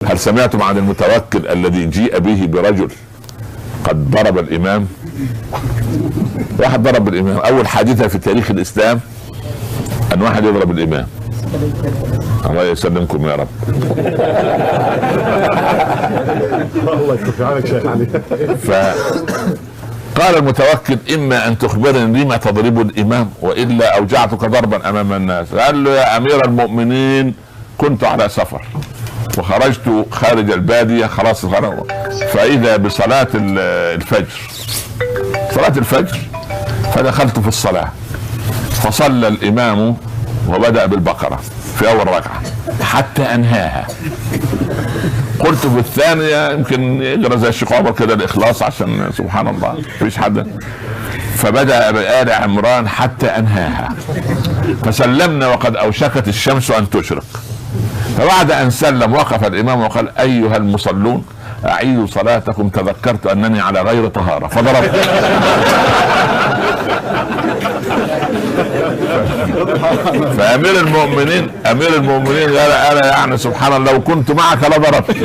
هل سمعتم عن المتوكل الذي جيء به برجل قد ضرب الإمام؟ واحد ضرب الإمام. أول حادثة في تاريخ الإسلام أن واحد يضرب الإمام. الله يسلمكم يا رب. الله يكفي عنك شيخ علي. فقال المتوكل: إما أن تخبرني لما تضرب الإمام وإلا أوجعتك ضربا أمام الناس. قال له: يا أمير المؤمنين، كنت على سفر وخرجت خارج البادية، خلاص فإذا بصلاة الفجر، صلاة الفجر، فدخلت في الصلاة فصلى الإمام وبدأ بالبقرة في أول ركعة حتى أنهاها. قلت في الثانية يمكن يقرأ زي الشيخ عمر كده الإخلاص، عشان سبحان الله مفيش حد. فبدأ بآل عمران حتى أنهاها، فسلمنا وقد أوشكت الشمس أن تشرق. فبعد أن سلم وقف الإمام وقال: أيها المصلون، أعيدوا صلاتكم، تذكرت أنني على غير طهارة فضربت. فأمير المؤمنين قال: أنا يعني سبحان الله لو كنت معك لضربت.